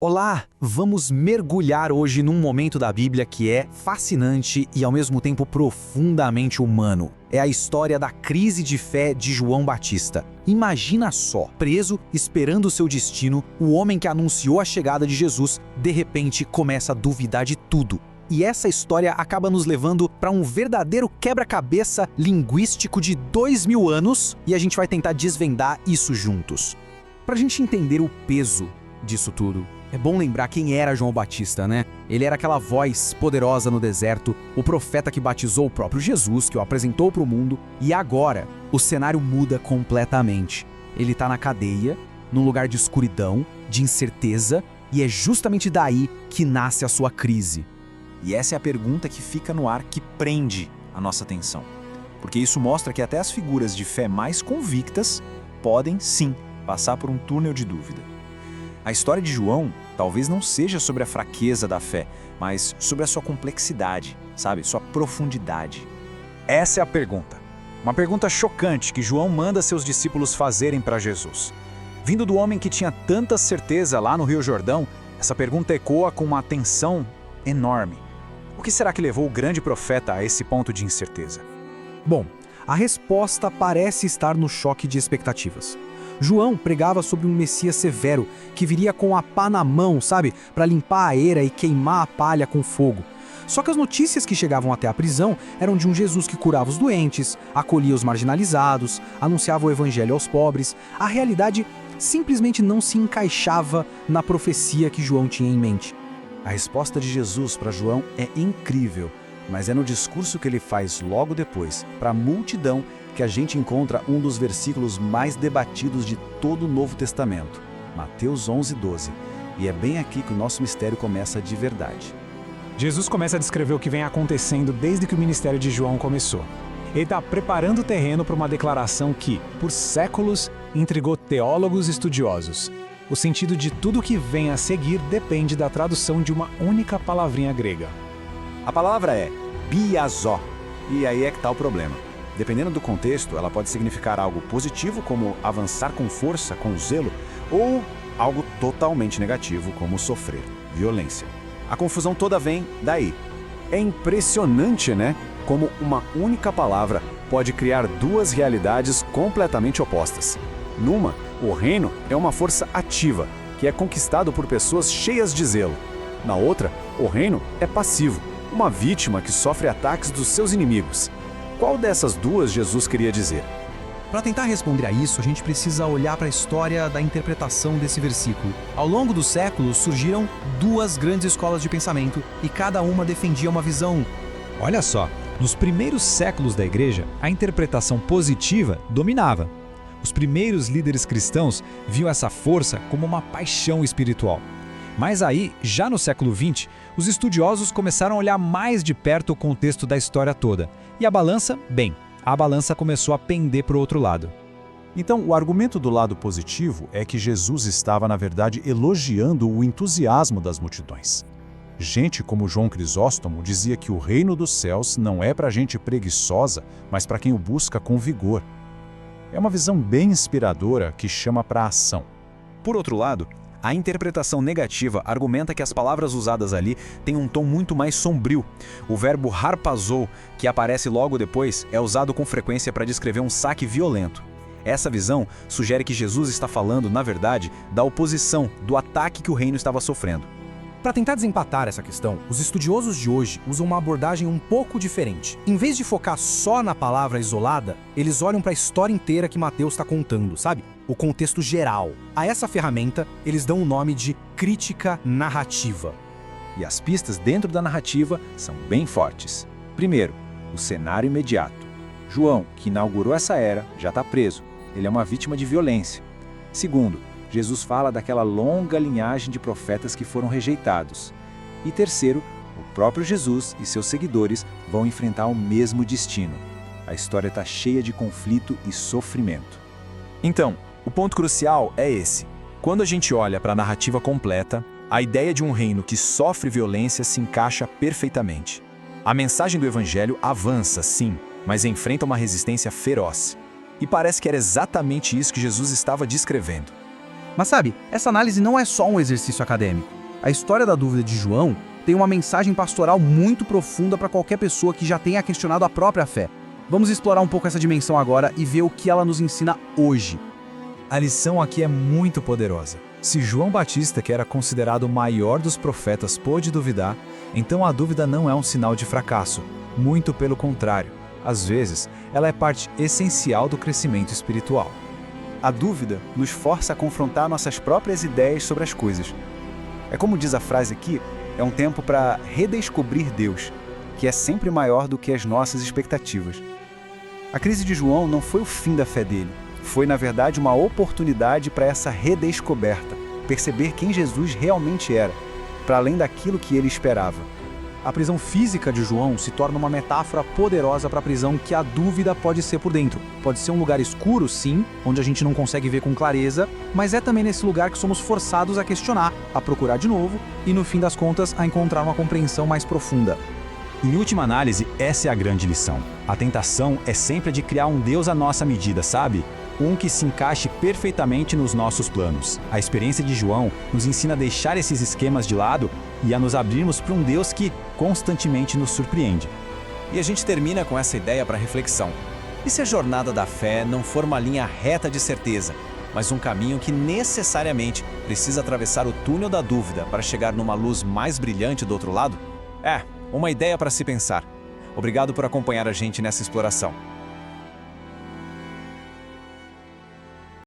Olá, vamos mergulhar hoje num momento da Bíblia que é fascinante e ao mesmo tempo profundamente humano. É a história da crise de fé de João Batista. Imagina só, preso, esperando seu destino, o homem que anunciou a chegada de Jesus, de repente começa a duvidar de tudo. E essa história acaba nos levando para um verdadeiro quebra-cabeça linguístico de 2000 anos e a gente vai tentar desvendar isso juntos. Para a gente entender o peso disso tudo, é bom lembrar quem era João Batista, né? Ele era aquela voz poderosa no deserto, o profeta que batizou o próprio Jesus, que o apresentou para o mundo, e agora o cenário muda completamente. Ele está na cadeia, num lugar de escuridão, de incerteza, e é justamente daí que nasce a sua crise. E essa é a pergunta que fica no ar, que prende a nossa atenção. Porque isso mostra que até as figuras de fé mais convictas podem, sim, passar por um túnel de dúvida. A história de João talvez não seja sobre a fraqueza da fé, mas sobre a sua complexidade, sabe? Sua profundidade. Essa é a pergunta. Uma pergunta chocante que João manda seus discípulos fazerem para Jesus. Vindo do homem que tinha tanta certeza lá no Rio Jordão, essa pergunta ecoa com uma tensão enorme. O que será que levou o grande profeta a esse ponto de incerteza? Bom, a resposta parece estar no choque de expectativas. João pregava sobre um Messias severo, que viria com a pá na mão, sabe? Para limpar a eira e queimar a palha com fogo. Só que as notícias que chegavam até a prisão eram de um Jesus que curava os doentes, acolhia os marginalizados, anunciava o evangelho aos pobres. A realidade simplesmente não se encaixava na profecia que João tinha em mente. A resposta de Jesus para João é incrível, mas é no discurso que ele faz logo depois, para a multidão, que a gente encontra um dos versículos mais debatidos de todo o Novo Testamento, Mateus 11:12. E é bem aqui que o nosso mistério começa de verdade. Jesus começa a descrever o que vem acontecendo desde que o ministério de João começou. Ele está preparando o terreno para uma declaração que, por séculos, intrigou teólogos e estudiosos. O sentido de tudo que vem a seguir depende da tradução de uma única palavrinha grega. A palavra é biazó, e aí é que está o problema. Dependendo do contexto, ela pode significar algo positivo, como avançar com força, com zelo, ou algo totalmente negativo, como sofrer, violência. A confusão toda vem daí. É impressionante, né? Como uma única palavra pode criar duas realidades completamente opostas. Numa, o reino é uma força ativa, que é conquistado por pessoas cheias de zelo. Na outra, o reino é passivo, uma vítima que sofre ataques dos seus inimigos. Qual dessas duas Jesus queria dizer? Para tentar responder a isso, a gente precisa olhar para a história da interpretação desse versículo. Ao longo dos séculos, surgiram duas grandes escolas de pensamento e cada uma defendia uma visão. Olha só, nos primeiros séculos da igreja, a interpretação positiva dominava. Os primeiros líderes cristãos viam essa força como uma paixão espiritual. Mas aí, já no século XX, os estudiosos começaram a olhar mais de perto o contexto da história toda. E a balança começou a pender para o outro lado. Então, o argumento do lado positivo é que Jesus estava, na verdade, elogiando o entusiasmo das multidões. Gente como João Crisóstomo dizia que o reino dos céus não é para gente preguiçosa, mas para quem o busca com vigor. É uma visão bem inspiradora que chama para a ação. Por outro lado, a interpretação negativa argumenta que as palavras usadas ali têm um tom muito mais sombrio. O verbo harpazou, que aparece logo depois, é usado com frequência para descrever um saque violento. Essa visão sugere que Jesus está falando, na verdade, da oposição, do ataque que o reino estava sofrendo. Para tentar desempatar essa questão, os estudiosos de hoje usam uma abordagem um pouco diferente. Em vez de focar só na palavra isolada, eles olham para a história inteira que Mateus está contando, sabe? O contexto geral. A essa ferramenta, eles dão o nome de crítica narrativa. E as pistas dentro da narrativa são bem fortes. Primeiro, o cenário imediato. João, que inaugurou essa era, já está preso. Ele é uma vítima de violência. Segundo, Jesus fala daquela longa linhagem de profetas que foram rejeitados. E terceiro, o próprio Jesus e seus seguidores vão enfrentar o mesmo destino. A história está cheia de conflito e sofrimento. Então, o ponto crucial é esse. Quando a gente olha para a narrativa completa, a ideia de um reino que sofre violência se encaixa perfeitamente. A mensagem do Evangelho avança, sim, mas enfrenta uma resistência feroz. E parece que era exatamente isso que Jesus estava descrevendo. Mas sabe, essa análise não é só um exercício acadêmico. A história da dúvida de João tem uma mensagem pastoral muito profunda para qualquer pessoa que já tenha questionado a própria fé. Vamos explorar um pouco essa dimensão agora e ver o que ela nos ensina hoje. A lição aqui é muito poderosa. Se João Batista, que era considerado o maior dos profetas, pôde duvidar, então a dúvida não é um sinal de fracasso. Muito pelo contrário. Às vezes, ela é parte essencial do crescimento espiritual. A dúvida nos força a confrontar nossas próprias ideias sobre as coisas. É como diz a frase aqui, é um tempo para redescobrir Deus, que é sempre maior do que as nossas expectativas. A crise de João não foi o fim da fé dele, foi na verdade uma oportunidade para essa redescoberta, perceber quem Jesus realmente era, para além daquilo que ele esperava. A prisão física de João se torna uma metáfora poderosa para a prisão que a dúvida pode ser por dentro. Pode ser um lugar escuro, sim, onde a gente não consegue ver com clareza, mas é também nesse lugar que somos forçados a questionar, a procurar de novo e, no fim das contas, a encontrar uma compreensão mais profunda. Em última análise, essa é a grande lição. A tentação é sempre a de criar um Deus à nossa medida, sabe? Um que se encaixe perfeitamente nos nossos planos. A experiência de João nos ensina a deixar esses esquemas de lado e a nos abrirmos para um Deus que constantemente nos surpreende. E a gente termina com essa ideia para reflexão. E se a jornada da fé não for uma linha reta de certeza, mas um caminho que necessariamente precisa atravessar o túnel da dúvida para chegar numa luz mais brilhante do outro lado? Uma ideia para se pensar. Obrigado por acompanhar a gente nessa exploração.